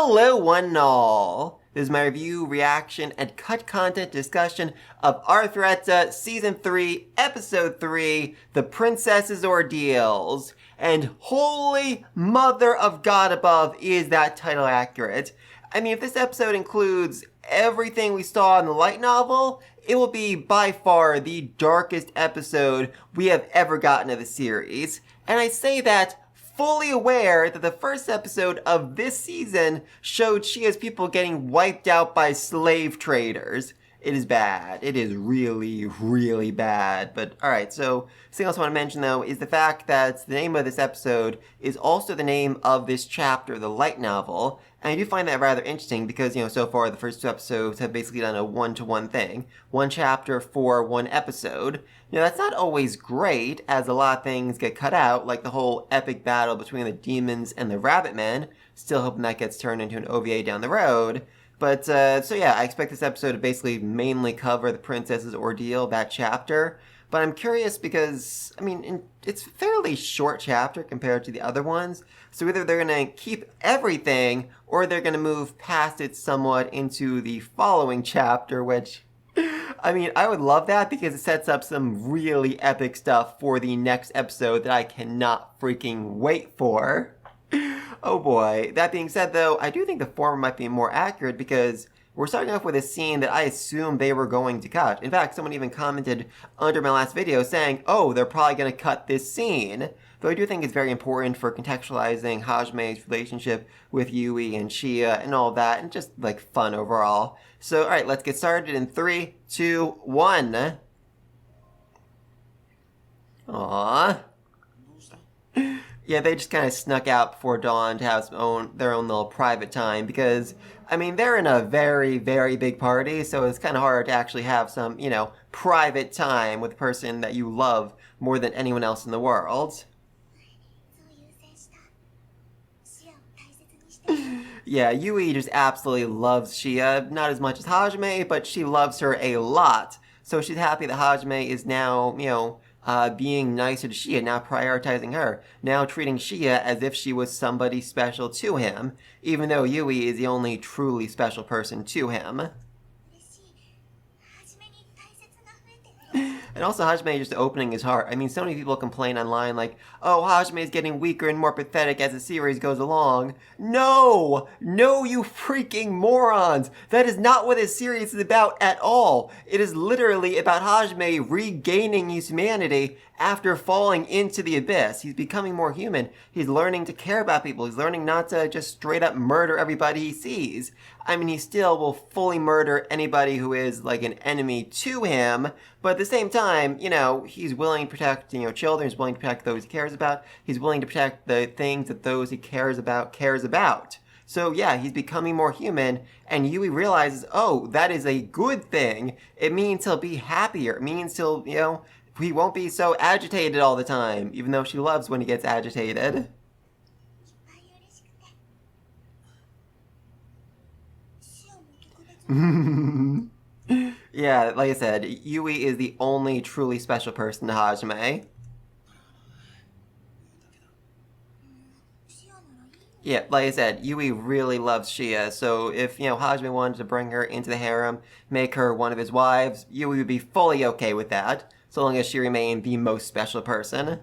Hello one and all! This is my review, reaction, and cut content discussion of Arifureta Season 3, Episode 3, The Princess's Ordeals. And holy mother of God above, is that title accurate? I mean, if this episode includes everything we saw in the light novel, it will be by far the darkest episode we have ever gotten of the series. And I say that fully aware that the first episode of this season showed Shia's people getting wiped out by slave traders. It is bad. It is really, really bad. But alright, so the thing I also want to mention though is the fact that the name of this episode is also the name of this chapter, the light novel. And I do find that rather interesting because, so far the first two episodes have basically done a one-to-one thing. One chapter for one episode. That's not always great, as a lot of things get cut out, like the whole epic battle between the demons and the rabbit men. Still hoping that gets turned into an OVA down the road. But, so yeah, I expect this episode to basically mainly cover the princess's ordeal, that chapter. But I'm curious because, it's a fairly short chapter compared to the other ones. So either they're going to keep everything, or they're going to move past it somewhat into the following chapter, which, I would love that because it sets up some really epic stuff for the next episode that I cannot freaking wait for. Oh boy. That being said though, I do think the former might be more accurate because we're starting off with a scene that I assumed they were going to cut. In fact, someone even commented under my last video saying, oh, they're probably going to cut this scene. Though I do think it's very important for contextualizing Hajime's relationship with Yui and Shia and all of that, and just, fun overall. So, alright, let's get started in 3, 2, 1. Aww. Yeah, they just kind of snuck out before dawn to have their own little private time because, they're in a very, very big party, so it's kind of hard to actually have some, private time with a person that you love more than anyone else in the world. Yeah, Yui just absolutely loves Shia, not as much as Hajime, but she loves her a lot. So she's happy that Hajime is now, being nicer to Shia, now prioritizing her, now treating Shia as if she was somebody special to him, even though Yui is the only truly special person to him. And also Hajime just opening his heart. So many people complain online oh, Hajime is getting weaker and more pathetic as the series goes along. No! No, you freaking morons! That is not what this series is about at all. It is literally about Hajime regaining his humanity after falling into the abyss. He's becoming more human. He's learning to care about people. He's learning not to just straight up murder everybody he sees. He still will fully murder anybody who is an enemy to him, but at the same time, he's willing to protect, children, he's willing to protect those he cares about, he's willing to protect the things that those he cares about. So yeah, he's becoming more human, and Yui realizes, oh, that is a good thing. It means he'll be happier. It means he'll, he won't be so agitated all the time, even though she loves when he gets agitated. Yeah, like I said, Yui is the only truly special person to Hajime. Yeah, like I said, Yui really loves Shia, so if, Hajime wanted to bring her into the harem, make her one of his wives, Yui would be fully okay with that, so long as she remained the most special person.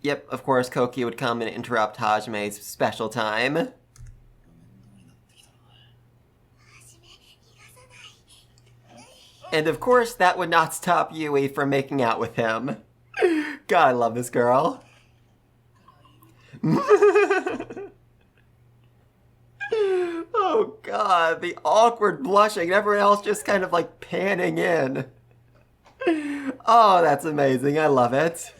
Yep, of course Koki would come and interrupt Hajime's special time. And of course that would not stop Yui from making out with him. God, I love this girl. Oh god, the awkward blushing, everyone else just kind of panning in. Oh, that's amazing, I love it.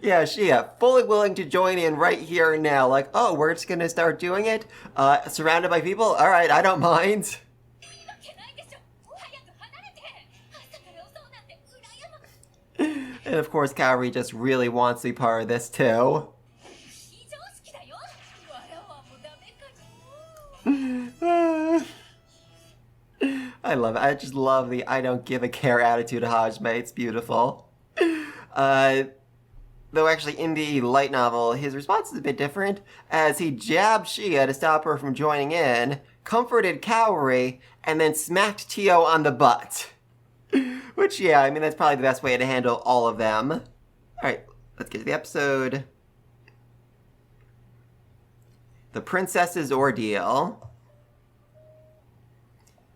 Yeah, Shia, fully willing to join in right here and now. Oh, we're just gonna start doing it? Surrounded by people? Alright, I don't mind. And of course, Kaori just really wants to be part of this too. I love it. I just love the I don't give a care attitude of Hajime. It's beautiful. Uh, though actually in the light novel, his response is a bit different, as he jabbed Shia to stop her from joining in, comforted Kaori, and then smacked Tio on the butt. Which, yeah, I mean, that's probably the best way to handle all of them. Alright, let's get to the episode. The Princess's Ordeal.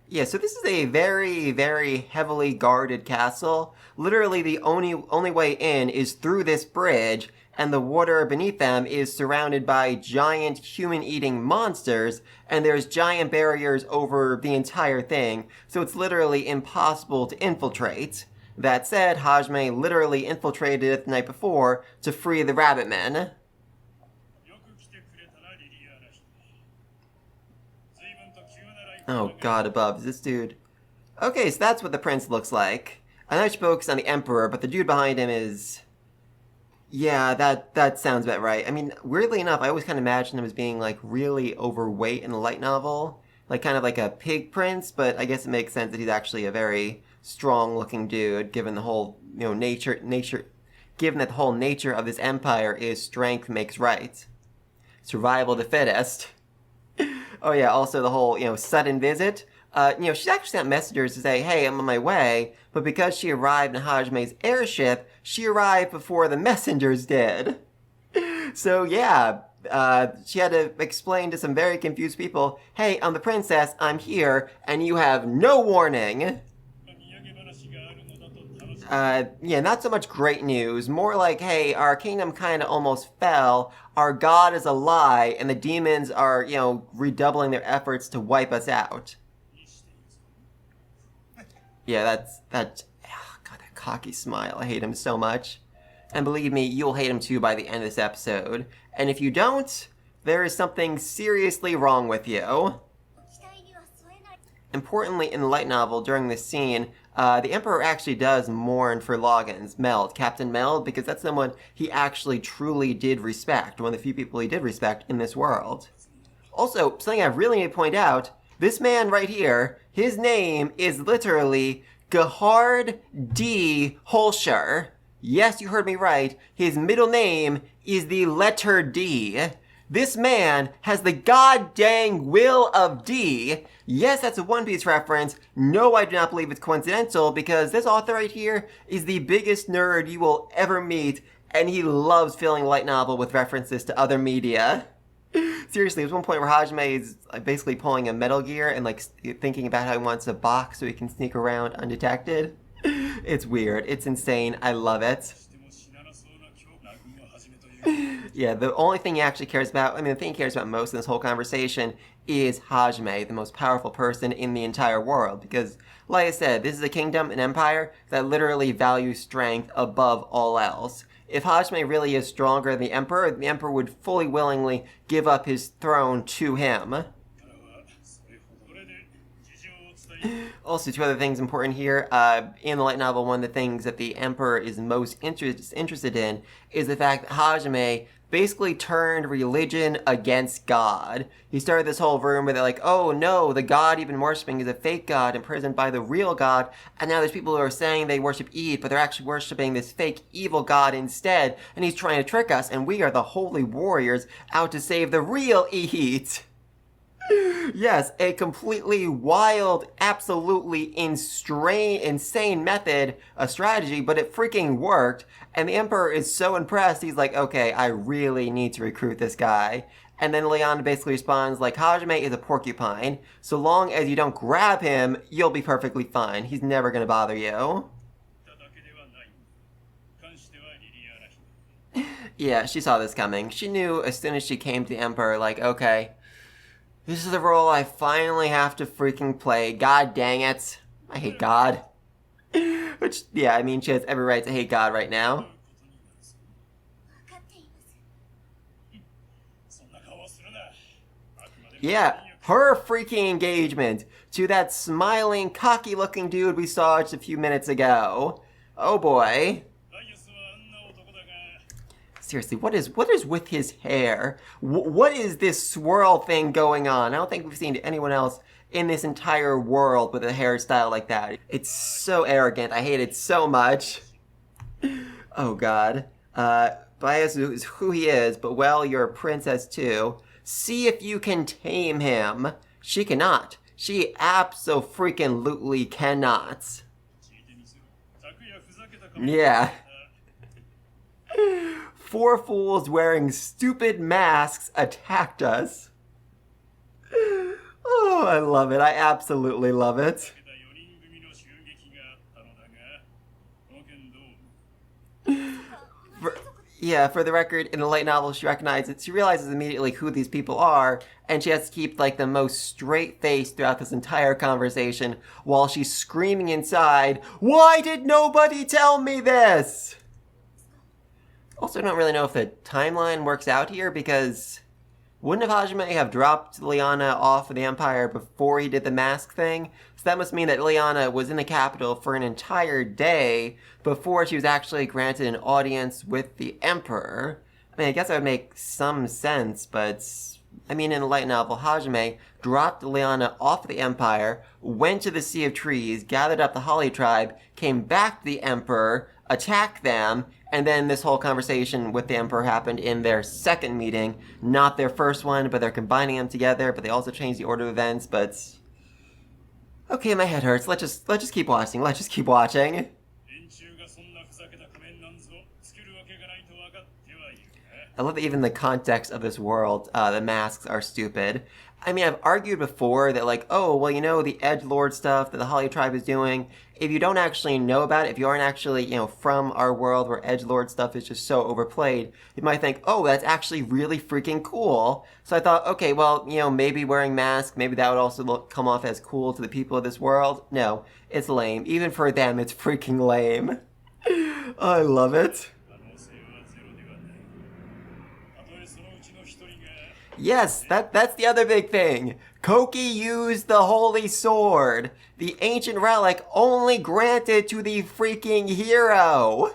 Yeah, so this is a very, very heavily guarded castle. Literally, the only way in is through this bridge, and the water beneath them is surrounded by giant human-eating monsters, and there's giant barriers over the entire thing, so it's literally impossible to infiltrate. That said, Hajime literally infiltrated it the night before to free the rabbit men. Oh god above, is this dude... Okay, so that's what the prince looks like. I know she focused on the emperor, but the dude behind him is... Yeah, that sounds about right. I mean, weirdly enough, I always kind of imagined him as being, like, really overweight in the light novel. Like, kind of like a pig prince, but I guess it makes sense that he's actually a very strong-looking dude, given the whole, given that the whole nature of this empire is strength makes right. Survival of the fittest. Oh yeah, also the whole, sudden visit. She's actually sent messengers to say, hey, I'm on my way, but because she arrived in Hajime's airship, she arrived before the messengers did. So yeah, she had to explain to some very confused people, hey, I'm the princess, I'm here, and you have no warning. Not so much great news. More like, hey, our kingdom kind of almost fell. Our god is a lie, and the demons are, redoubling their efforts to wipe us out. Yeah, God, that cocky smile. I hate him so much. And believe me, you'll hate him too by the end of this episode. And if you don't, there is something seriously wrong with you. Importantly, in the light novel, during this scene, the Emperor actually does mourn for Loggins, Meld, Captain Meld, because that's someone he actually truly did respect, one of the few people he did respect in this world. Also, something I really need to point out, this man right here, his name is literally Gerhard D. Holscher. Yes, you heard me right, his middle name is the letter D. This man has the god-dang will of D. Yes, that's a One Piece reference. No, I do not believe it's coincidental, because this author right here is the biggest nerd you will ever meet, and he loves filling light novel with references to other media. Seriously, there's one point where Hajime is basically pulling a Metal Gear and thinking about how he wants a box so he can sneak around undetected. It's weird. It's insane. I love it. Yeah, the only thing he actually cares about, the thing he cares about most in this whole conversation is Hajime, the most powerful person in the entire world. Because, like I said, this is a kingdom, an empire, that literally values strength above all else. If Hajime really is stronger than the Emperor would fully willingly give up his throne to him. Also, two other things important here. In the light novel, one of the things that the Emperor is most interested in is the fact that Hajime basically turned religion against God. He started this whole rumor where they're like, oh no, the god you've been worshipping is a fake god imprisoned by the real god, and now there's people who are saying they worship Eve, but they're actually worshipping this fake evil god instead, and he's trying to trick us, and we are the holy warriors out to save the real Eat. Yes, a completely wild, absolutely insane method, a strategy, but it freaking worked. And the Emperor is so impressed, he's like, okay, I really need to recruit this guy. And then Leon basically responds like, Hajime is a porcupine. So long as you don't grab him, you'll be perfectly fine. He's never gonna bother you. Yeah, she saw this coming. She knew as soon as she came to the Emperor, like, okay, this is the role I finally have to freaking play. God dang it. I hate God. Which, yeah, she has every right to hate God right now. Yeah, her freaking engagement to that smiling, cocky-looking dude we saw just a few minutes ago. Oh boy. Seriously, what is with his hair? What is this swirl thing going on? I don't think we've seen anyone else in this entire world with a hairstyle like that. It's so arrogant. I hate it so much. Oh god. Bias is who he is, but well, you're a princess too. See if you can tame him. She cannot. She abso-freaking-lutely cannot. Yeah. 4 fools wearing stupid masks attacked us. Oh, I love it. I absolutely love it. For the record, in the light novel, she realizes immediately who these people are, and she has to keep, like, the most straight face throughout this entire conversation while she's screaming inside, "Why did nobody tell me this?" Also, I don't really know if the timeline works out here, because wouldn't Hajime have dropped Liana off of the Empire before he did the mask thing? So that must mean that Liana was in the capital for an entire day before she was actually granted an audience with the Emperor. I mean, I guess that would make some sense, but I mean, in the light novel, Hajime dropped Liana off of the Empire, went to the Sea of Trees, gathered up the Holly tribe, came back to the Emperor, attacked them, and then this whole conversation with the Emperor happened in their second meeting. Not their first one, but they're combining them together, but they also changed the order of events, but... Okay, my head hurts. Let's just keep watching. Let's just keep watching. I love that even the context of this world, the masks are stupid. I mean, I've argued before that, like, oh, well, you know, the edgelord stuff that the Holly tribe is doing, if you don't actually know about it, if you aren't actually, you know, from our world where edgelord stuff is just so overplayed, you might think, oh, that's actually really freaking cool. So I thought, okay, well, you know, maybe wearing masks, maybe that would also come off as cool to the people of this world. No, it's lame. Even for them, it's freaking lame. I love it. Yes, that's the other big thing. Koki used the holy sword. The ancient relic only granted to the freaking hero.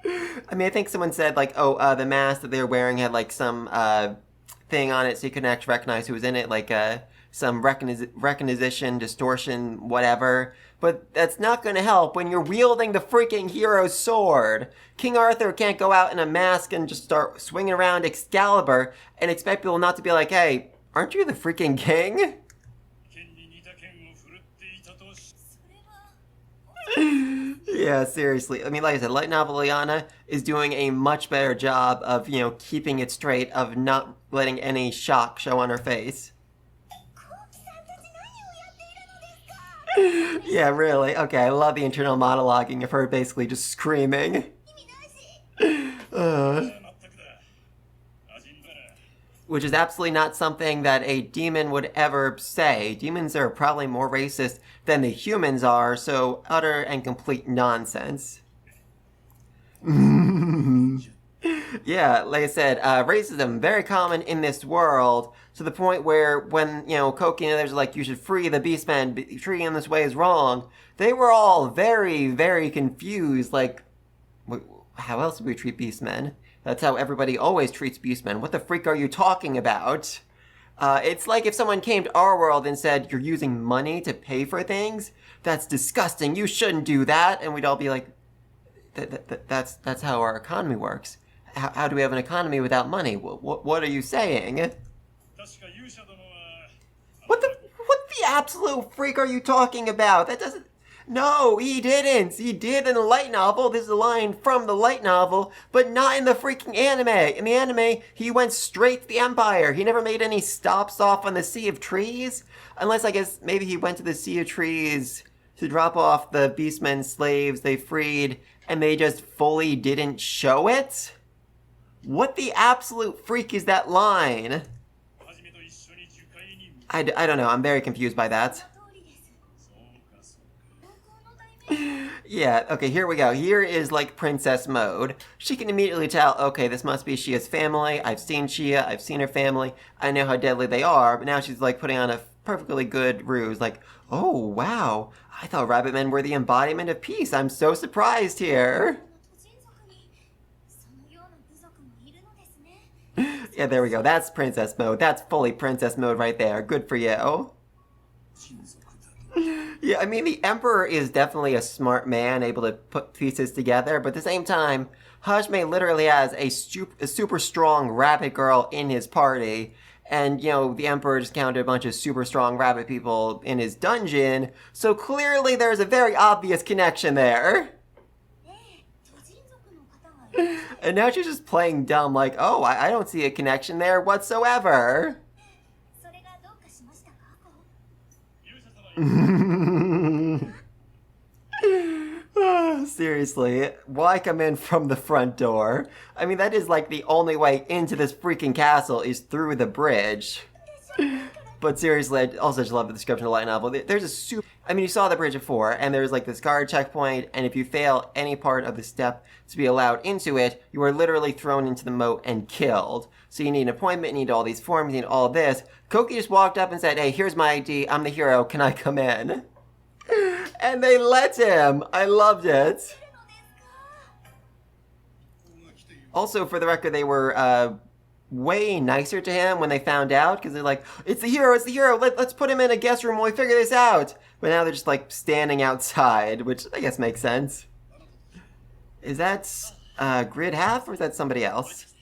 I mean, I think someone said, like, oh, the mask that they were wearing had, like, some thing on it so you couldn't actually recognize who was in it, like some recognition, distortion, whatever. But that's not going to help when you're wielding the freaking hero's sword. King Arthur can't go out in a mask and just start swinging around Excalibur and expect people not to be like, hey, aren't you the freaking king? Yeah, seriously. I mean, like I said, light novel Liana is doing a much better job of, you know, keeping it straight, of not letting any shock show on her face. Yeah, really. Okay, I love the internal monologuing of her basically just screaming. Which is absolutely not something that a demon would ever say. Demons are probably more racist than the humans are, so utter and complete nonsense. Yeah, like I said, racism, very common in this world, to the point where when, you know, Koki and others are like, you should free the Beastmen, treating them this way is wrong, they were all very, very confused, like, how else would we treat Beastmen? That's how everybody always treats Beastmen. What the freak are you talking about? It's like if someone came to our world and said, you're using money to pay for things? That's disgusting, you shouldn't do that. And we'd all be like, that's how our economy works. How do we have an economy without money? What are you saying? What the absolute freak are you talking about? That doesn't... No, he didn't. He did in the light novel. This is a line from the light novel, but not in the freaking anime. In the anime, he went straight to the Empire. He never made any stops off on the Sea of Trees. Unless, I guess, maybe he went to the Sea of Trees to drop off the Beastmen slaves they freed, and they just fully didn't show it? What the absolute freak is that line? I don't know. I'm very confused by that. Yeah, okay, here we go. Here is, like, princess mode. She can immediately tell, okay, this must be Shia's family. I've seen Shia. I've seen her family. I know how deadly they are. But now she's, like, putting on a perfectly good ruse. Like, oh, wow. I thought rabbit men were the embodiment of peace. I'm so surprised here. Yeah, there we go. That's princess mode. That's fully princess mode right there. Good for you. Yeah, I mean, the Emperor is definitely a smart man, able to put pieces together, but at the same time, Hajime literally has a super strong rabbit girl in his party, and, you know, the Emperor just counted a bunch of super strong rabbit people in his dungeon, so clearly there's a very obvious connection there. And now she's just playing dumb, like, oh, I don't see a connection there whatsoever. Seriously, why come in from the front door? I mean, that is like the only way into this freaking castle is through the bridge. But seriously, I also just love the description of the light novel. There's a super... I mean, you saw the bridge before, and there's like this guard checkpoint, and if you fail any part of the step to be allowed into it, you are literally thrown into the moat and killed. So you need an appointment, you need all these forms, you need all this. Koki just walked up and said, hey, here's my ID, I'm the hero, can I come in? And they let him! I loved it. Also, for the record, they were way nicer to him when they found out, because they're like, it's the hero, let's put him in a guest room while we figure this out. But now they're just like standing outside, which I guess makes sense. Is that Grid Half, or is that somebody else?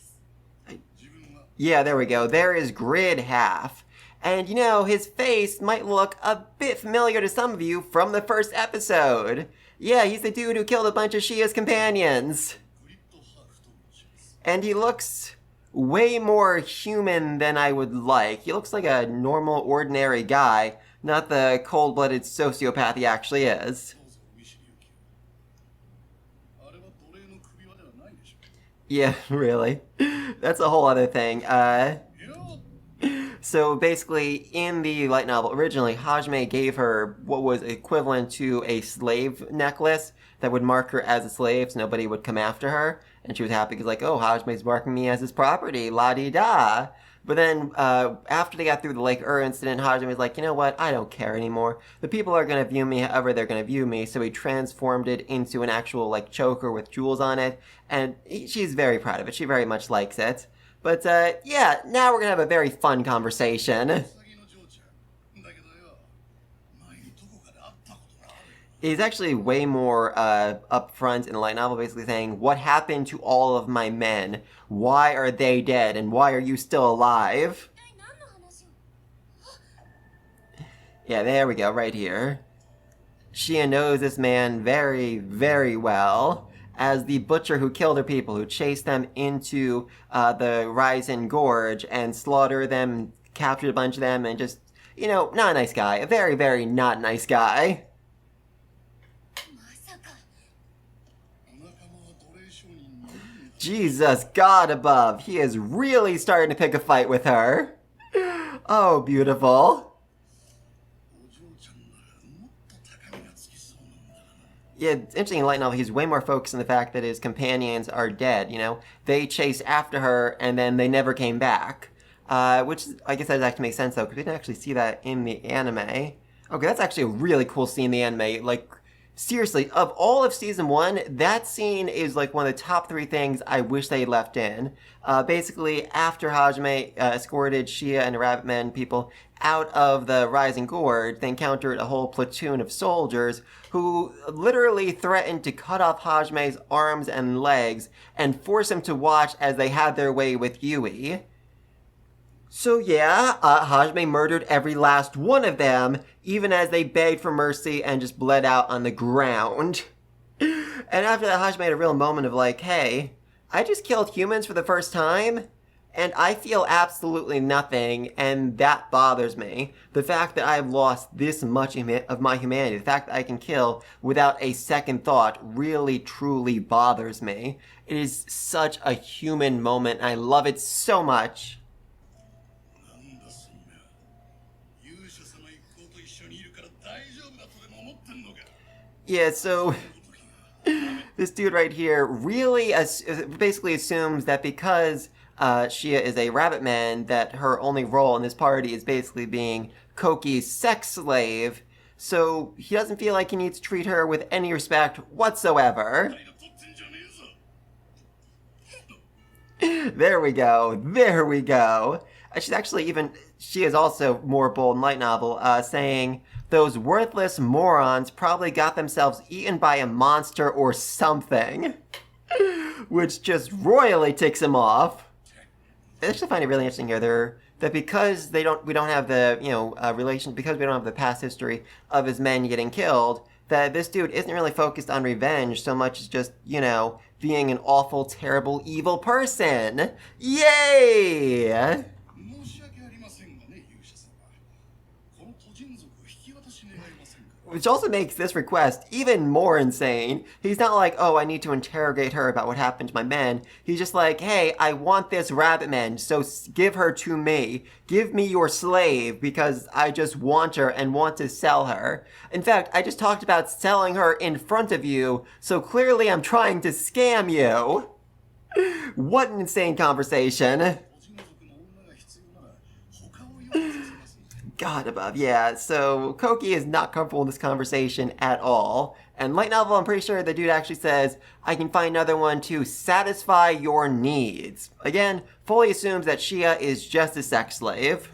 Yeah, there we go. There is Grid Half. And you know, his face might look a bit familiar to some of you from the first episode. Yeah, he's the dude who killed a bunch of Shia's companions. And he looks way more human than I would like. He looks like a normal, ordinary guy, not the cold-blooded sociopath he actually is. Yeah, really. That's a whole other thing. So basically, in the light novel, originally, Hajime gave her what was equivalent to a slave necklace that would mark her as a slave so nobody would come after her. And she was happy because, like, oh, Hajime's marking me as his property, la-di-da. But then, after they got through the Lake Ur incident, Hajime was like, you know what, I don't care anymore. The people are going to view me however they're going to view me. So he transformed it into an actual, like, choker with jewels on it. And she's very proud of it. She very much likes it. But, yeah, now we're going to have a very fun conversation. He's actually way more upfront in the light novel, basically saying, what happened to all of my men? Why are they dead? And why are you still alive? Yeah, there we go, right here. Shia knows this man very, very well as the butcher who killed her people, who chased them into the Ryzen Gorge and slaughtered them, captured a bunch of them, and just, you know, not a nice guy. A very, very not nice guy. Jesus, God above. He is really starting to pick a fight with her. Oh, beautiful. Yeah, it's interesting in light novel, he's way more focused on the fact that his companions are dead, you know? They chased after her, and then they never came back. Which, I guess that actually makes sense, though, because we didn't actually see that in the anime. Okay, that's actually a really cool scene in the anime. Like, seriously, of all of Season 1, that scene is, like, one of the top 3 things I wish they left in. Basically, after Hajime escorted Shia and the Rabbitmen people out of the Rising Gorge, they encountered a whole platoon of soldiers who literally threatened to cut off Hajime's arms and legs and force him to watch as they had their way with Yui. So yeah, Hajime murdered every last one of them, even as they begged for mercy and just bled out on the ground. And after that, Hajime had a real moment of like, hey, I just killed humans for the first time, and I feel absolutely nothing, and that bothers me. The fact that I've lost this much of my humanity, the fact that I can kill without a second thought really, truly bothers me. It is such a human moment, and I love it so much. Yeah, so this dude right here really basically assumes that because Shia is a rabbit man, that her only role in this party is basically being Koki's sex slave, so he doesn't feel like he needs to treat her with any respect whatsoever. There we go. There we go. She is also more bold in light novel, saying, those worthless morons probably got themselves eaten by a monster or something. Which just royally ticks him off. I actually find it really interesting here. That because we don't have the, because we don't have the past history of his men getting killed, that this dude isn't really focused on revenge so much as just, being an awful, terrible, evil person. Yay! Which also makes this request even more insane. He's not like, oh, I need to interrogate her about what happened to my men. He's just like, hey, I want this rabbit man, so give her to me. Give me your slave, because I just want her and want to sell her. In fact, I just talked about selling her in front of you, so clearly I'm trying to scam you. What an insane conversation. God above, yeah, so Koki is not comfortable in this conversation at all. And light novel, I'm pretty sure the dude actually says, I can find another one to satisfy your needs. Again, fully assumes that Shia is just a sex slave.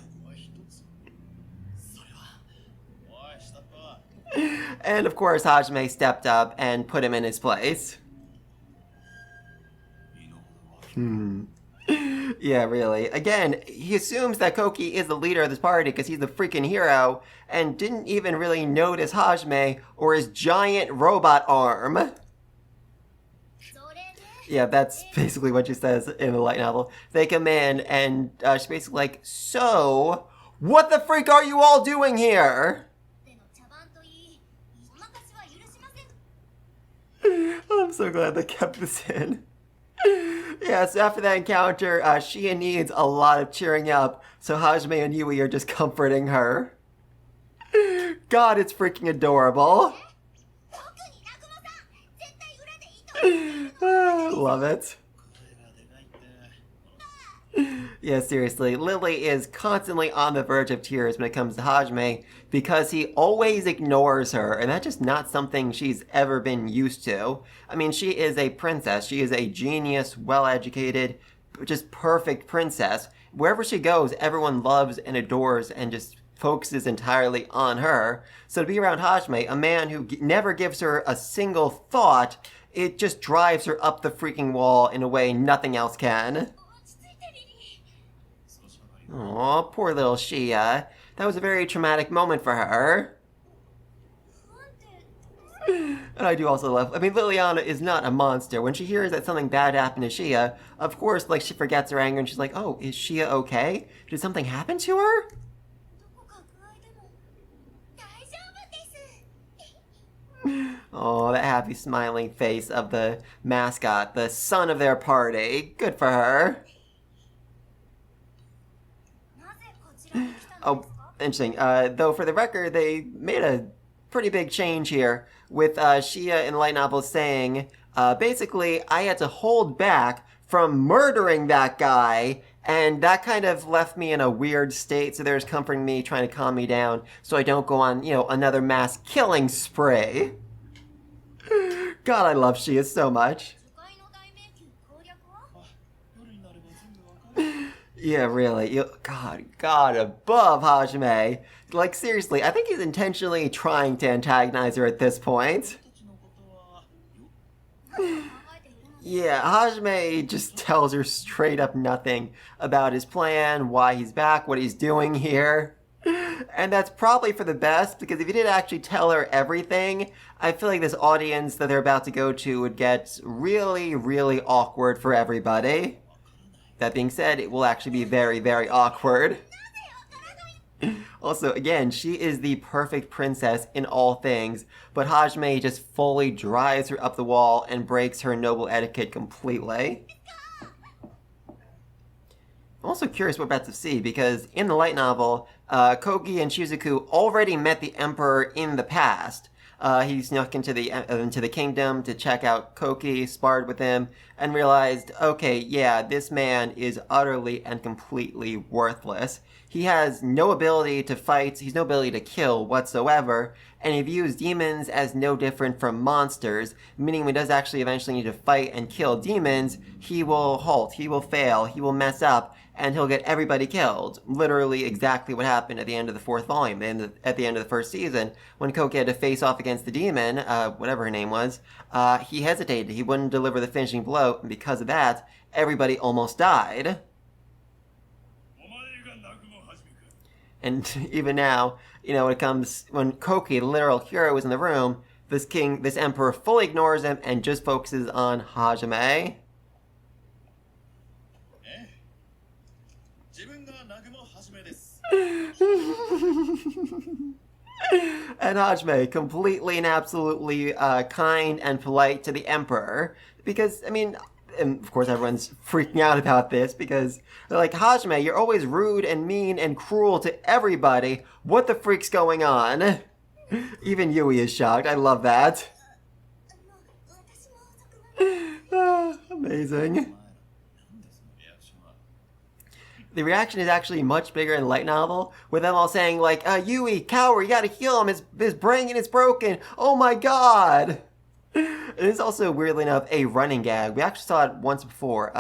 And of course, Hajime stepped up and put him in his place. Yeah, really. Again, he assumes that Koki is the leader of this party because he's the freaking hero, and didn't even really notice Hajime or his giant robot arm. Yeah, that's basically what she says in the light novel. They come in, and she's basically like, so, what the freak are you all doing here? I'm so glad they kept this in. Yeah, so after that encounter, Shia needs a lot of cheering up, so Hajime and Yui are just comforting her. God, it's freaking adorable. Love it. Yeah, seriously, Lily is constantly on the verge of tears when it comes to Hajime because he always ignores her, and that's just not something she's ever been used to. I mean, she is a princess. She is a genius, well-educated, just perfect princess. Wherever she goes, everyone loves and adores and just focuses entirely on her. So to be around Hajime, a man who never gives her a single thought, it just drives her up the freaking wall in a way nothing else can. Aw, poor little Shia. That was a very traumatic moment for her. And I do also love, Liliana is not a monster. When she hears that something bad happened to Shia, of course, she forgets her anger and she's like, oh, is Shia okay? Did something happen to her? Oh, that happy smiling face of the mascot, the son of their party. Good for her. Oh, interesting. Though for the record, they made a pretty big change here with Shia in light novel saying, basically, I had to hold back from murdering that guy, and that kind of left me in a weird state, so there's comforting me, trying to calm me down, so I don't go on, another mass killing spree. God, I love Shia so much. Yeah, really. God above Hajime. Seriously, I think he's intentionally trying to antagonize her at this point. Yeah, Hajime just tells her straight up nothing about his plan, why he's back, what he's doing here. And that's probably for the best, because if he did actually tell her everything, I feel like this audience that they're about to go to would get really, really awkward for everybody. That being said, it will actually be very, very awkward. Also, again, she is the perfect princess in all things, but Hajime just fully drives her up the wall and breaks her noble etiquette completely. I'm also curious what we're about to see, because in the light novel, Kogi and Shizuku already met the Emperor in the past. He snuck into the kingdom to check out Koki, sparred with him, and realized, okay, yeah, this man is utterly and completely worthless. He has no ability to fight, he's no ability to kill whatsoever, and he views demons as no different from monsters, meaning when he does actually eventually need to fight and kill demons, he will halt, he will fail, he will mess up, and he'll get everybody killed. Literally exactly what happened at the end of the fourth volume, at the end of the first season, when Koki had to face off against the demon, whatever her name was, he hesitated, he wouldn't deliver the finishing blow, and because of that, everybody almost died. And even now, when Koki, the literal hero, is in the room, this emperor fully ignores him and just focuses on Hajime. And Hajime, completely and absolutely kind and polite to the emperor, because, and of course everyone's freaking out about this because they're like, Hajime, you're always rude and mean and cruel to everybody. What the freak's going on? Even Yui is shocked. I love that. Amazing. The reaction is actually much bigger in the light novel, with them all saying like, Yui, coward, you gotta heal him, his brain is broken, oh my god! It is also, weirdly enough, a running gag. We actually saw it once before.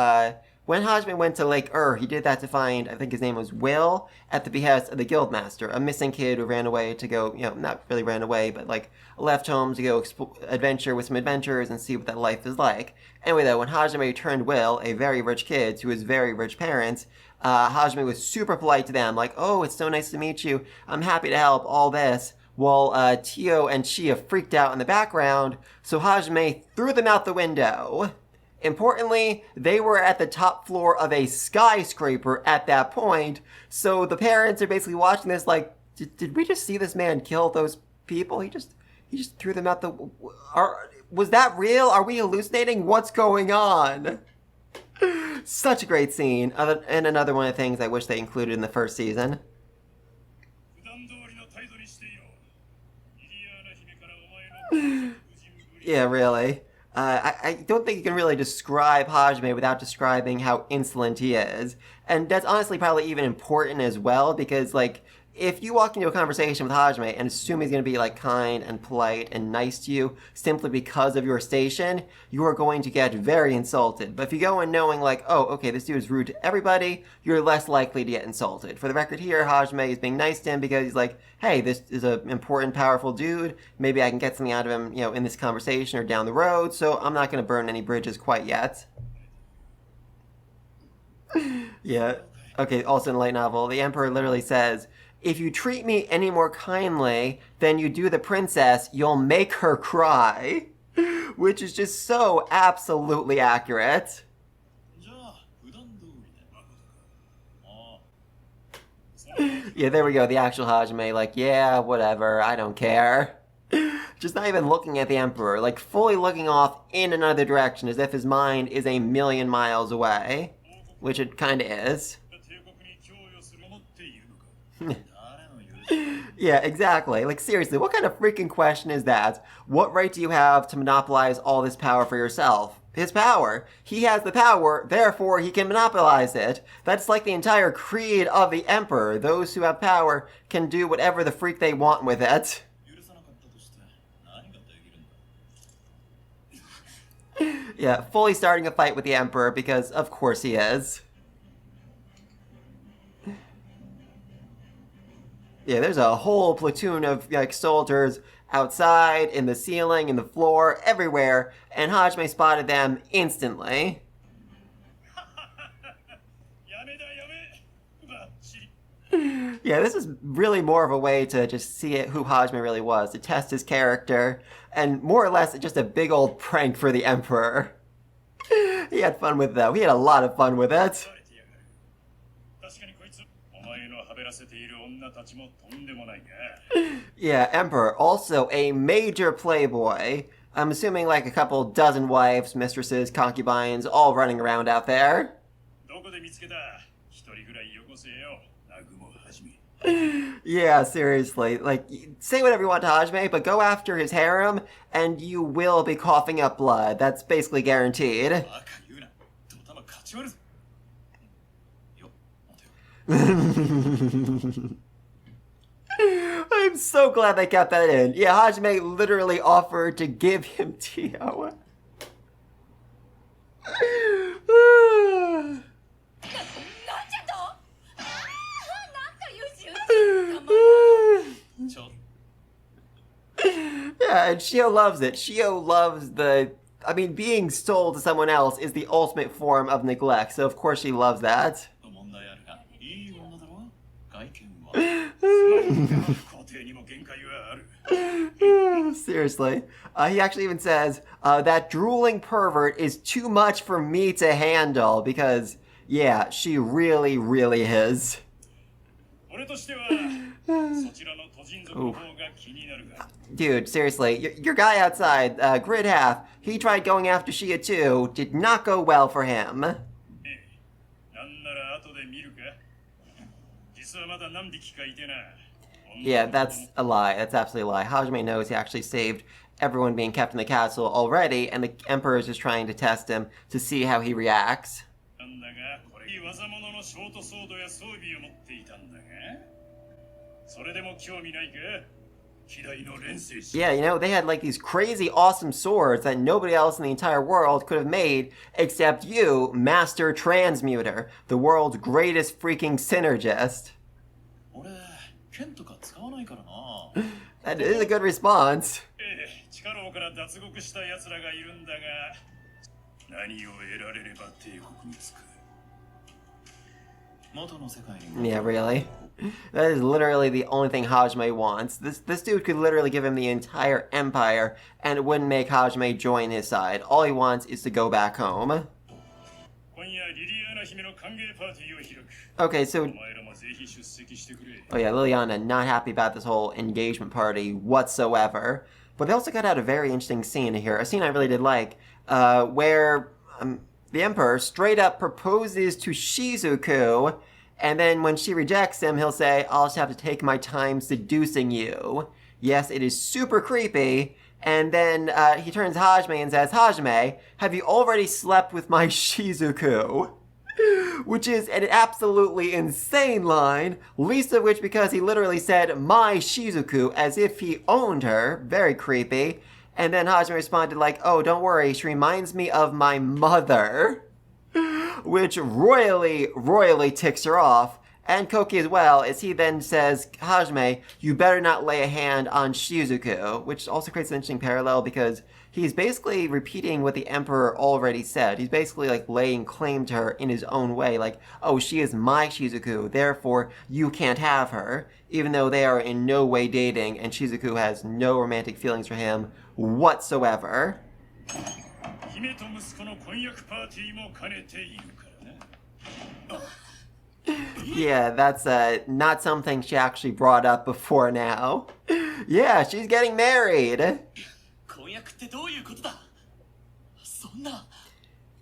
When Hajime went to Lake he did that to find, I think his name was Will, at the behest of the Guildmaster, a missing kid who ran away to go, not really ran away, but like left home to go adventure with some adventurers and see what that life is like. Anyway, though, when Hajime returned Will, a very rich kid to his very rich parents, Hajime was super polite to them, like, oh, it's so nice to meet you, I'm happy to help, all this. While Tio and Chia freaked out in the background, so Hajime threw them out the window. Importantly, they were at the top floor of a skyscraper at that point, so the parents are basically watching this like, did we just see this man kill those people? He just threw them out the... Was that real? Are we hallucinating? What's going on? Such a great scene, and another one of the things I wish they included in the first season. Yeah, really. I don't think you can really describe Hajime without describing how insolent he is. And that's honestly probably even important as well, because, like, if you walk into a conversation with Hajime and assume he's going to be, like, kind and polite and nice to you simply because of your station, you are going to get very insulted. But if you go in knowing, like, oh, okay, this dude is rude to everybody, you're less likely to get insulted. For the record here, Hajime is being nice to him because he's like, hey, this is an important, powerful dude. Maybe I can get something out of him, in this conversation or down the road, so I'm not going to burn any bridges quite yet. Yeah. Okay, also in the light novel, the Emperor literally says, if you treat me any more kindly than you do the princess, you'll make her cry. Which is just so absolutely accurate. Yeah, there we go, the actual Hajime, like, yeah, whatever, I don't care. Just not even looking at the Emperor, like fully looking off in another direction as if his mind is a million miles away. Which it kinda is. Yeah, exactly. Like, seriously, what kind of freaking question is that? What right do you have to monopolize all this power for yourself? His power. He has the power, therefore he can monopolize it. That's like the entire creed of the Emperor. Those who have power can do whatever the freak they want with it. Yeah, fully starting a fight with the Emperor because of course he is. Yeah, there's a whole platoon of like soldiers outside, in the ceiling, in the floor, everywhere, and Hajime spotted them instantly. Yeah, this is really more of a way to just see who Hajime really was, to test his character, and more or less just a big old prank for the Emperor. He had fun with that. He had a lot of fun with it. Yeah, Emperor, also a major playboy. I'm assuming like a couple dozen wives, mistresses, concubines, all running around out there. Yeah, seriously. Like, say whatever you want to Hajime, but go after his harem, and you will be coughing up blood. That's basically guaranteed. I'm so glad they kept that in. Yeah, Hajime literally offered to give him Tio. Yeah, and Shio loves it. Shio loves being sold to someone else is the ultimate form of neglect, so of course she loves that. Seriously. He actually even says, that drooling pervert is too much for me to handle, because, yeah, she really, really is. Ooh. Dude, seriously, your guy outside, Grid Half, he tried going after Shia too, did not go well for him. Yeah, that's a lie. That's absolutely a lie. Hajime knows he actually saved everyone being kept in the castle already, and the Emperor is just trying to test him to see how he reacts. Yeah, you know, they had like these crazy awesome swords that nobody else in the entire world could have made except you, Master Transmuter, the world's greatest freaking synergist. That is a good response. Yeah, really? That is literally the only thing Hajime wants. This dude could literally give him the entire empire, and it wouldn't make Hajime join his side. All he wants is to go back home. Okay, so... Oh yeah, Liliana not happy about this whole engagement party whatsoever. But they also got out a very interesting scene here, a scene I really did like, where the Emperor straight up proposes to Shizuku, and then when she rejects him, he'll say, I'll just have to take my time seducing you. Yes, it is super creepy. And then he turns to Hajime and says, Hajime, have you already slept with my Shizuku? Which is an absolutely insane line, least of which because he literally said, my Shizuku, as if he owned her. Very creepy. And then Hajime responded like, oh, don't worry, she reminds me of my mother. Which royally ticks her off. And Koki as well, as he then says, Hajime, you better not lay a hand on Shizuku, which also creates an interesting parallel because he's basically repeating what the Emperor already said. He's basically like laying claim to her in his own way, like, oh, she is my Shizuku, therefore you can't have her, even though they are in no way dating and Shizuku has no romantic feelings for him whatsoever. Yeah, that's not something she actually brought up before now. Yeah, she's getting married.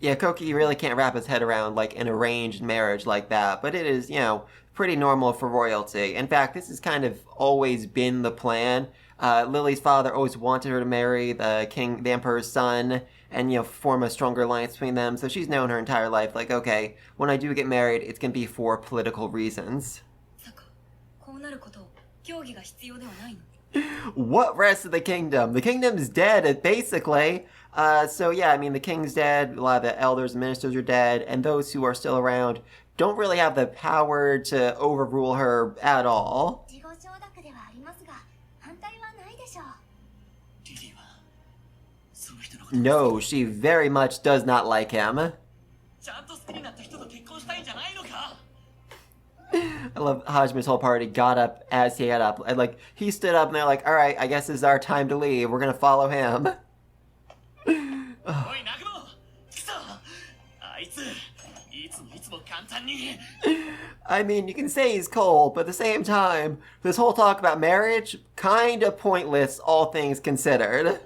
Yeah, Koki really can't wrap his head around like an arranged marriage like that, but it is, you know, pretty normal for royalty. In fact, this has kind of always been the plan. Lily's father always wanted her to marry the emperor's son, and, you know, form a stronger alliance between them. So she's known her entire life, like, okay, when I do get married, it's gonna be for political reasons. What rest of the kingdom? The kingdom's dead, basically. So yeah, I mean, the king's dead, a lot of the elders and ministers are dead, and those who are still around don't really have the power to overrule her at all. No, she very much does not like him. I love Hajime's whole party got up as he got up. And, like, he stood up and they're like, alright, I guess it's our time to leave. We're gonna follow him. I mean, you can say he's cold, but at the same time, this whole talk about marriage, kinda pointless, all things considered.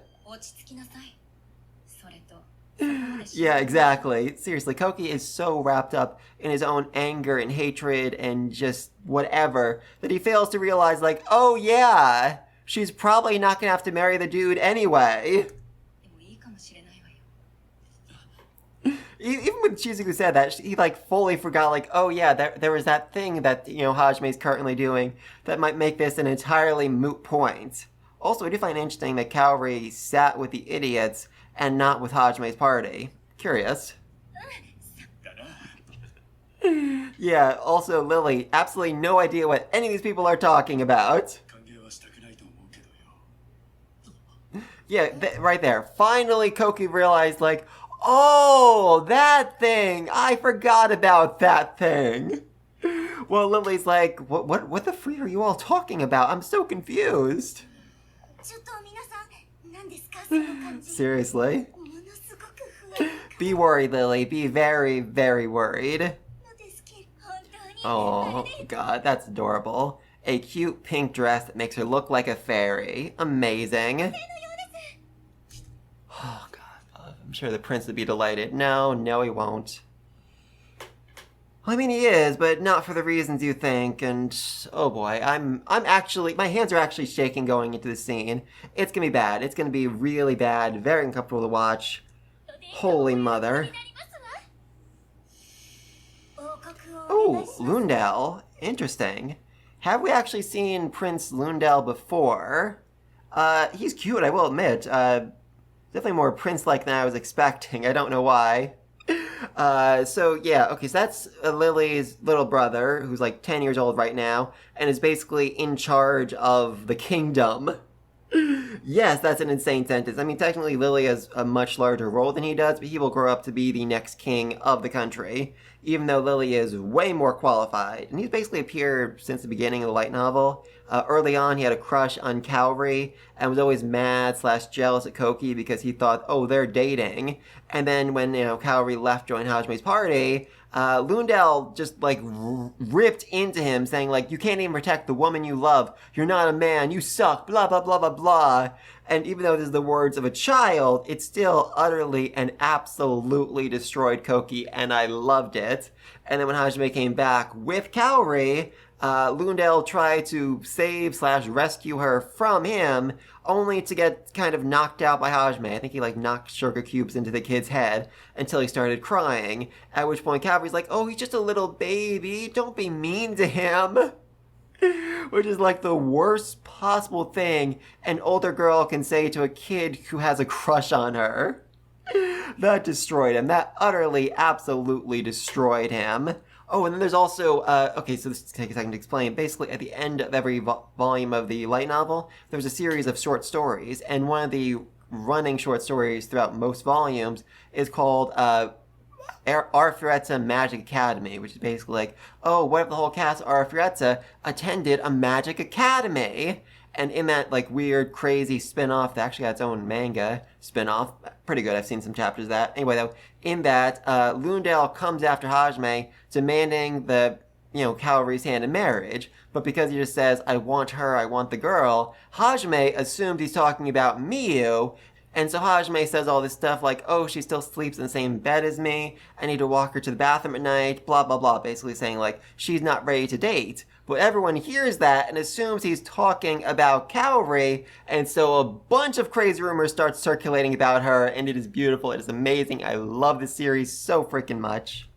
Yeah, exactly. Seriously, Koki is so wrapped up in his own anger and hatred and just whatever that he fails to realize, like, oh yeah, she's probably not gonna have to marry the dude anyway. Even when Shizuku said that, he like fully forgot, like, oh yeah, there was that thing that, Hajime's currently doing that might make this an entirely moot point. Also, I do find it interesting that Kaori sat with the idiots and not with Hajime's party. Curious. Yeah, also Lily, absolutely no idea what any of these people are talking about. Yeah, right there. Finally, Koki realized, like, oh, that thing! I forgot about that thing! Well, Lily's like, what the freak are you all talking about? I'm so confused. Seriously? Be worried, Lily. Be very, very worried. Oh, God, that's adorable. A cute pink dress that makes her look like a fairy. Amazing. Oh, God, I'm sure the prince would be delighted. No, he won't. I mean, he is, but not for the reasons you think, and oh boy, I'm actually, my hands are actually shaking going into the scene. It's gonna be bad. It's gonna be really bad, very uncomfortable to watch. Holy mother. Oh, Lundell. Interesting. Have we actually seen Prince Lundell before? He's cute, I will admit. Definitely more prince-like than I was expecting. I don't know why. So that's Lily's little brother, who's like 10 years old right now, and is basically in charge of the kingdom. Yes, that's an insane sentence. I mean, technically Lily has a much larger role than he does, but he will grow up to be the next king of the country, even though Lily is way more qualified. And he's basically appeared since the beginning of the light novel. Early on, he had a crush on Kaori and was always mad/jealous at Koki because he thought, oh, they're dating. And then when, Kaori left to join Hajime's party, Lundell just, like, ripped into him, saying, like, you can't even protect the woman you love. You're not a man. You suck. Blah, blah, blah, blah, blah. And even though this is the words of a child, it still utterly and absolutely destroyed Koki, and I loved it. And then when Hajime came back with Kaori, Lundell tried to save/rescue her from him, only to get kind of knocked out by Hajime. I think he knocked sugar cubes into the kid's head until he started crying, at which point Kaori's like, oh, he's just a little baby, don't be mean to him. Which is like the worst possible thing an older girl can say to a kid who has a crush on her. That destroyed him. That utterly, absolutely destroyed him. Oh, and then there's also, okay, so this takes a second to explain. Basically, at the end of every volume of the light novel, there's a series of short stories, and one of the running short stories throughout most volumes is called Arifureta Magic Academy, which is basically like, oh, what if the whole cast of Arifureta attended a magic academy? And in that, weird, crazy spin-off that actually had its own manga spin-off, pretty good, I've seen some chapters of that. Anyway, though, in that, Lundell comes after Hajime, demanding Kaori's hand in marriage, but because he just says, I want her, I want the girl, Hajime assumes he's talking about Miyu, and so Hajime says all this stuff like, oh, she still sleeps in the same bed as me, I need to walk her to the bathroom at night, blah, blah, blah, basically saying, she's not ready to date. But everyone hears that and assumes he's talking about Kaori, and so a bunch of crazy rumors start circulating about her, and it is beautiful, it is amazing, I love this series so freaking much.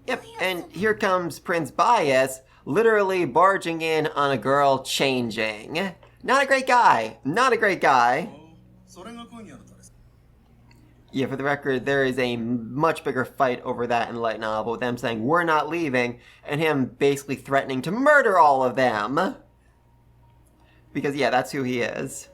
Yep, and here comes Prince Bias, literally barging in on a girl changing. Not a great guy, not a great guy. Yeah, for the record, there is a much bigger fight over that in the light novel, with them saying, we're not leaving, and him basically threatening to murder all of them. Because, yeah, that's who he is.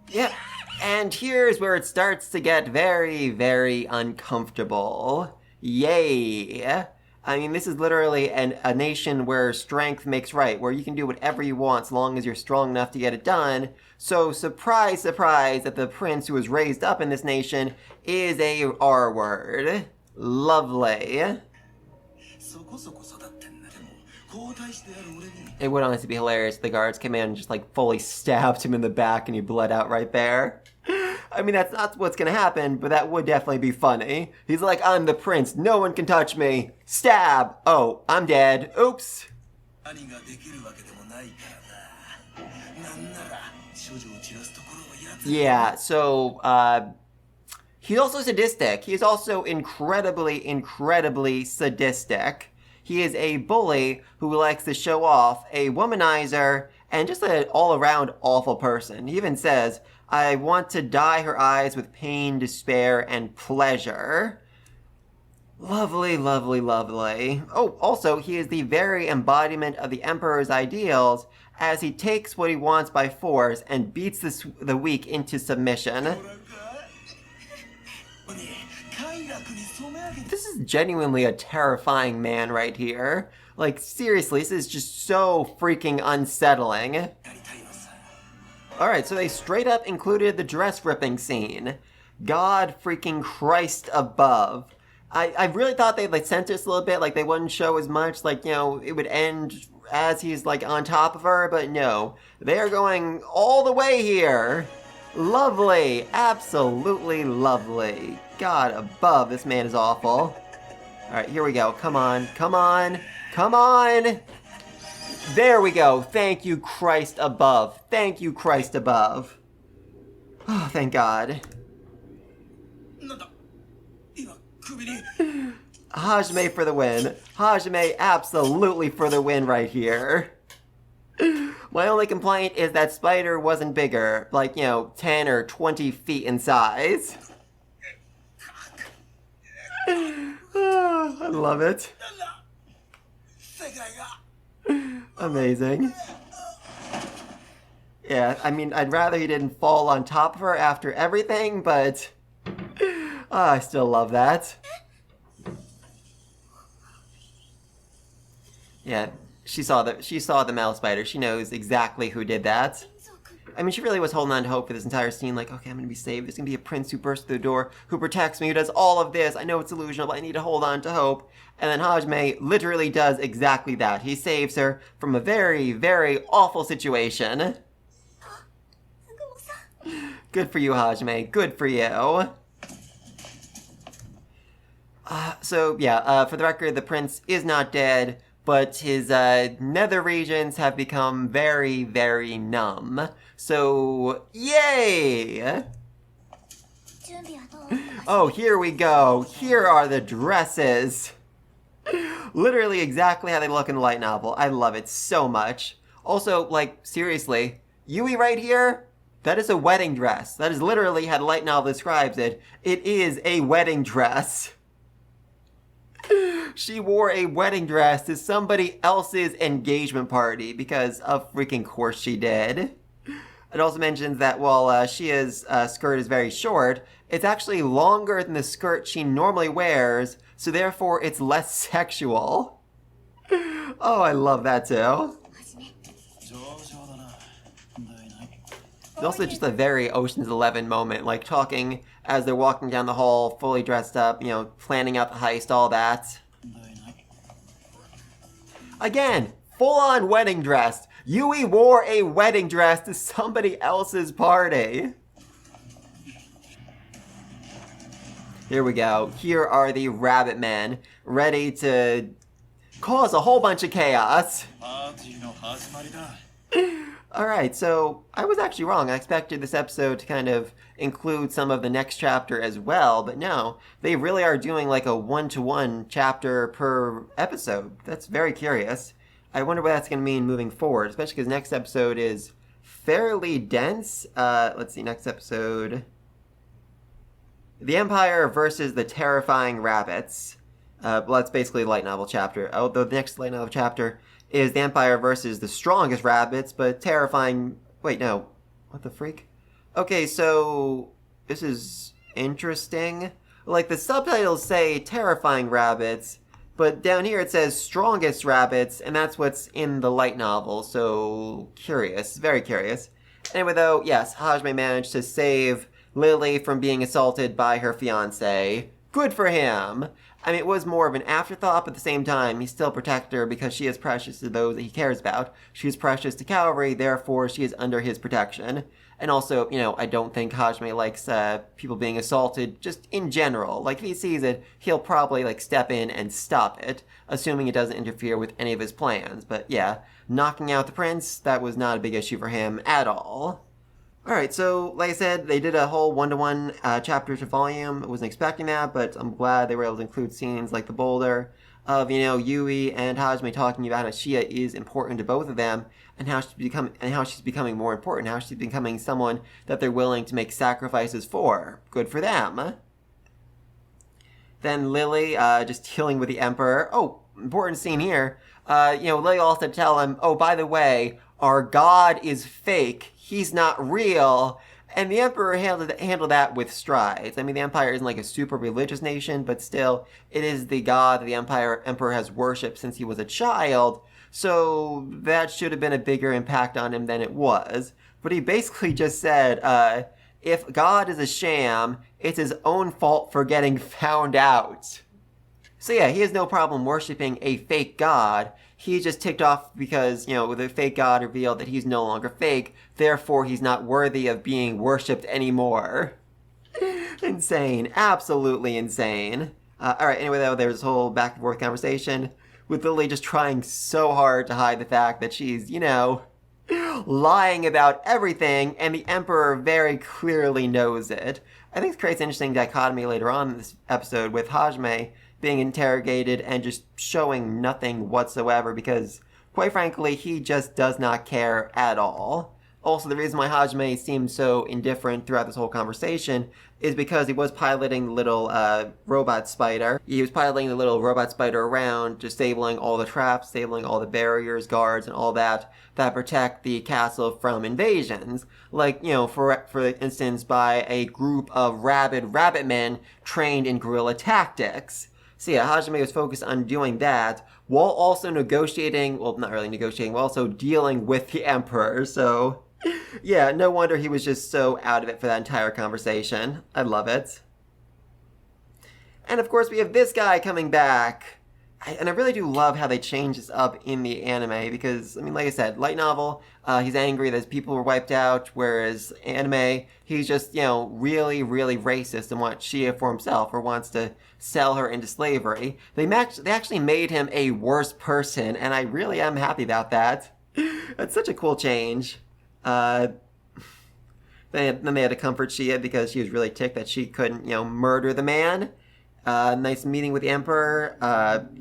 Yeah, and here's where it starts to get very, very uncomfortable. Yay! I mean, this is literally a nation where strength makes right, where you can do whatever you want as long as you're strong enough to get it done. So, surprise, surprise, that the prince who was raised up in this nation is a R-word. Lovely. It would honestly be hilarious if the guards came in and just like fully stabbed him in the back and he bled out right there. I mean, that's not what's gonna happen, but that would definitely be funny. He's like, I'm the prince, no one can touch me. Stab! Oh, I'm dead. Oops. Yeah, so, he's also sadistic. He's also incredibly sadistic. He is a bully who likes to show off, a womanizer, and just an all-around awful person. He even says, I want to dye her eyes with pain, despair, and pleasure. Lovely, lovely, lovely. Oh, also, he is the very embodiment of the Emperor's ideals, as he takes what he wants by force and beats the weak into submission. This is genuinely a terrifying man right here. Like, seriously, this is just so freaking unsettling. Alright, so they straight up included the dress ripping scene. God freaking Christ above. I really thought they'd like censor this a little bit, like they wouldn't show as much, like, you know, it would end as he's like on top of her, but no. They are going all the way here. Lovely, absolutely lovely. God above, this man is awful. Alright, here we go. Come on, come on, come on! There we go. Thank you, Christ above. Thank you, Christ above. Oh, thank God. Hajime for the win. Hajime absolutely for the win right here. My only complaint is that Spider wasn't bigger, like, you know, 10 or 20 feet in size. I love it. Amazing. Yeah, I mean, I'd rather he didn't fall on top of her after everything, but I still love that. Yeah, she saw the metal spider. She knows exactly who did that. I mean, she really was holding on to hope for this entire scene, like, okay, I'm gonna be saved. There's gonna be a prince who bursts through the door, who protects me, who does all of this. I know it's illusional, but I need to hold on to hope. And then Hajime literally does exactly that. He saves her from a very, very awful situation. Good for you, Hajime. Good for you. So, yeah, for the record, the prince is not dead, but his nether regions have become very, very numb. So, yay! Oh, here we go. Here are the dresses. Literally exactly how they look in the light novel. I love it so much. Also, like, seriously, Yui right here, that is a wedding dress. That is literally how the light novel describes it. It is a wedding dress. She wore a wedding dress to somebody else's engagement party, because of freaking course she did. It also mentions that while Shia's skirt is very short, it's actually longer than the skirt she normally wears, so therefore it's less sexual. Oh, I love that too. It's also just a very Ocean's 11 moment, like talking as they're walking down the hall, fully dressed up, you know, planning out the heist, all that. Again, full-on wedding dress. Yui wore a wedding dress to somebody else's party. Here we go. Here are the rabbit men, ready to cause a whole bunch of chaos. Alright, so I was actually wrong. I expected this episode to kind of include some of the next chapter as well, but no, they really are doing like a one-to-one chapter per episode. That's very curious. I wonder what that's going to mean moving forward, especially because next episode is fairly dense. Let's see, next episode. The Empire versus the Terrifying Rabbits. Well, that's basically a light novel chapter. Although the next light novel chapter is the Empire versus the Strongest Rabbits, but terrifying... Wait, no. What the freak? Okay, so this is interesting. Like, the subtitles say Terrifying Rabbits, but down here it says Strongest Rabbits, and that's what's in the light novel, so curious. Very curious. Anyway, though, yes, Hajime managed to save Lily from being assaulted by her fiance. Good for him. I mean, it was more of an afterthought, but at the same time, he still protected her because she is precious to those that he cares about. She is precious to Calvary, therefore she is under his protection. And also, I don't think Hajime likes people being assaulted just in general. Like, if he sees it, he'll probably, step in and stop it, assuming it doesn't interfere with any of his plans. But yeah, knocking out the prince, that was not a big issue for him at all. Alright, so, like I said, they did a whole one-to-one chapter to volume. I wasn't expecting that, but I'm glad they were able to include scenes like the boulder of, Yui and Hajime talking about how Shia is important to both of them, and how she's becoming more important, how she's becoming someone that they're willing to make sacrifices for. Good for them. Then Lily, just dealing with the Emperor. Oh, important scene here. Lily also tell him, oh, by the way, our god is fake. He's not real. And the Emperor handled that with strides. I mean, the Empire isn't a super religious nation, but still, it is the god that the Emperor has worshipped since he was a child. So that should have been a bigger impact on him than it was. But he basically just said, if God is a sham, it's his own fault for getting found out. So yeah, he has no problem worshipping a fake god. He's just ticked off because, the fake god revealed that he's no longer fake, therefore he's not worthy of being worshipped anymore. Insane. Absolutely insane. Alright, anyway, though, there's this whole back and forth conversation with Lily just trying so hard to hide the fact that she's, lying about everything, and the Emperor very clearly knows it. I think it creates an interesting dichotomy later on in this episode with Hajime being interrogated and just showing nothing whatsoever because, quite frankly, he just does not care at all. Also, the reason why Hajime seemed so indifferent throughout this whole conversation is because he was piloting the little robot spider. He was piloting the little robot spider around, disabling all the traps, disabling all the barriers, guards, and all that protect the castle from invasions. For instance, by a group of rabid rabbit men trained in guerrilla tactics. So yeah, Hajime was focused on doing that while also while also dealing with the Emperor, so yeah, no wonder he was just so out of it for that entire conversation. I love it. And of course we have this guy coming back. And I really do love how they change this up in the anime because, like I said, light novel, he's angry that his people were wiped out, whereas anime, he's just, really, really racist and wants Shia for himself or wants to sell her into slavery. They actually made him a worse person, and I really am happy about that. That's such a cool change. Then they had to comfort Shia because she was really ticked that she couldn't, murder the man. Nice meeting with the Emperor.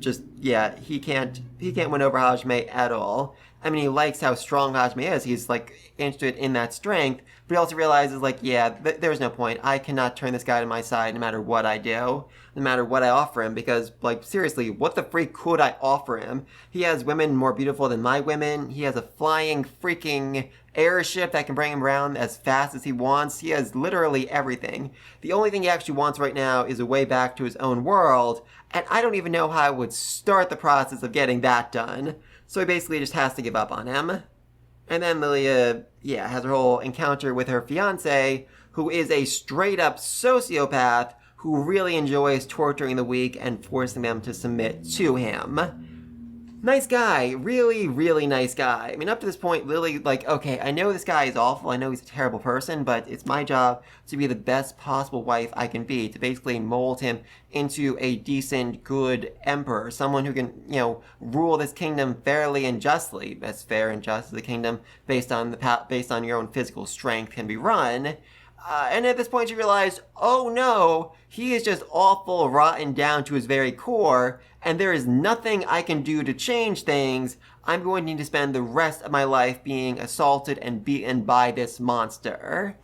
He can't win over Hajime at all. I mean, he likes how strong Hajime is. He's, interested in that strength. But he also realizes, there's no point. I cannot turn this guy to my side no matter what I do. No matter what I offer him. Because, seriously, what the freak could I offer him? He has women more beautiful than my women. He has a flying freaking airship that can bring him around as fast as he wants. He has literally everything. The only thing he actually wants right now is a way back to his own world. And I don't even know how I would start the process of getting that done. So he basically just has to give up on him. And then Lilia, has her whole encounter with her fiance, who is a straight-up sociopath who really enjoys torturing the weak and forcing them to submit to him. Nice guy. Really, really nice guy. I mean, up to this point, Lily, okay, I know this guy is awful. I know he's a terrible person, but it's my job to be the best possible wife I can be, to basically mold him into a decent, good emperor, someone who can, rule this kingdom fairly and justly, as fair and just as the kingdom based on your own physical strength can be run. And at this point you realize, oh no, he is just awful, rotten down to his very core, and there is nothing I can do to change things. I'm going to need to spend the rest of my life being assaulted and beaten by this monster.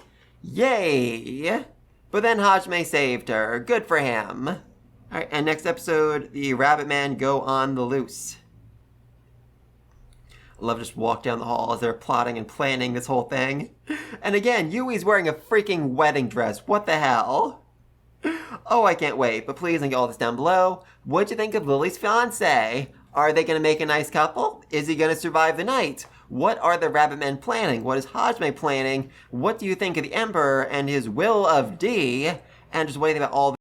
Yay! But then Hajime saved her. Good for him. Alright, and next episode, the Rabbit Men go on the loose. I love just walk down the hall as they're plotting and planning this whole thing. And again, Yui's wearing a freaking wedding dress. What the hell? Oh, I can't wait. But please link all this down below. What'd you think of Lily's fiance? Are they going to make a nice couple? Is he going to survive the night? What are the Rabbit Men planning? What is Hajime planning? What do you think of the Emperor and his will of D? And just what do you think about all